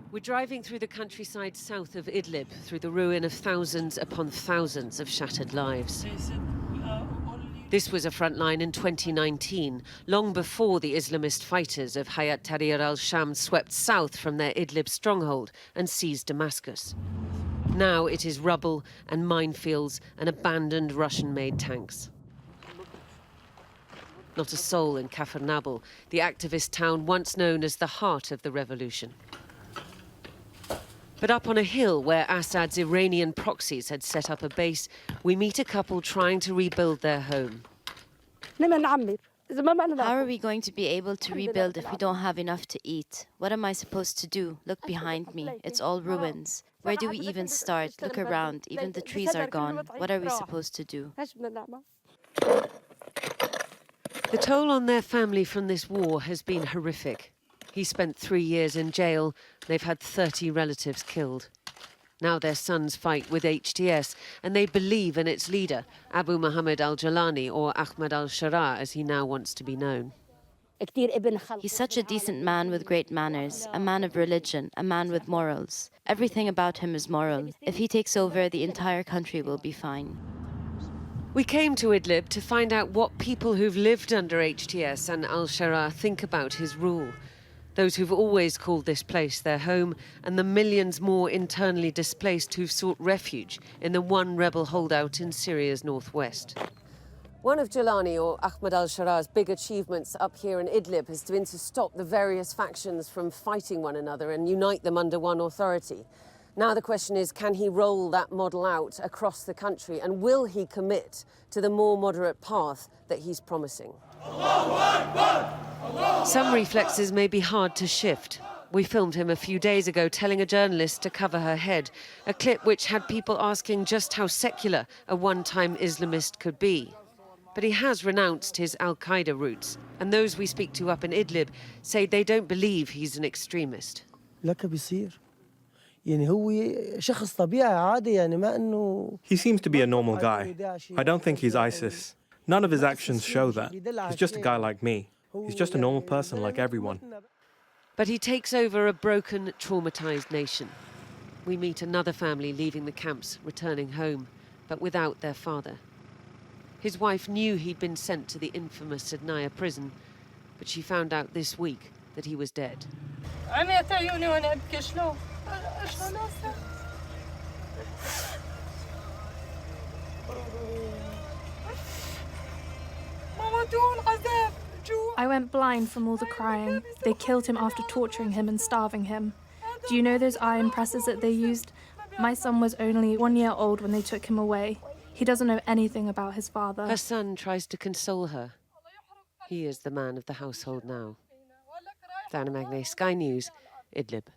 We're driving through the countryside south of Idlib, through the ruin of thousands upon thousands of shattered lives. This was a front line in 2019, long before the Islamist fighters of Hayat Tahrir al Sham swept south from their Idlib stronghold and seized Damascus. Now it is rubble and minefields and abandoned Russian-made tanks. Not a soul in Kafr Nabil, the activist town once known as the heart of the revolution. But up on a hill where Assad's Iranian proxies had set up a base, we meet a couple trying to rebuild their home. How are we going to be able to rebuild if we don't have enough to eat? What am I supposed to do? Look behind me. It's all ruins. Where do we even start? Look around. Even the trees are gone. What are we supposed to do? The toll on their family from this war has been horrific. He spent 3 years in jail. They've had 30 relatives killed. Now their sons fight with HTS, and they believe in its leader, Abu Muhammad al-Jalani, or Ahmad al-Sharaa, as he now wants to be known. He's such a decent man with great manners, a man of religion, a man with morals. Everything about him is moral. If he takes over, the entire country will be fine. We came to Idlib to find out what people who've lived under HTS and al-Sharaa think about his rule. Those who've always called this place their home, and the millions more internally displaced who've sought refuge in the one rebel holdout in Syria's northwest. One of Jalani, or Ahmad al-Sharaa's big achievements up here in Idlib has been to stop the various factions from fighting one another and unite them under one authority. Now the question is, can he roll that model out across the country, and will he commit to the more moderate path that he's promising? Some reflexes may be hard to shift. We filmed him a few days ago telling a journalist to cover her head, a clip which had people asking just how secular a one-time Islamist could be. But he has renounced his al-Qaeda roots, and those we speak to up in Idlib say they don't believe he's an extremist. He seems to be a normal guy. I don't think he's ISIS. None of his actions show that. He's just a guy like me. He's just a normal person like everyone. But he takes over a broken, traumatized nation. We meet another family leaving the camps, returning home, but without their father. His wife knew he'd been sent to the infamous Sednaya prison, but she found out this week that he was dead. I went blind from all the crying. They killed him after torturing him and starving him. Do you know those iron presses that they used? My son was only 1 year old when they took him away. He doesn't know anything about his father. Her son tries to console her. He is the man of the household now. Diana Magnay, Sky News, Idlib.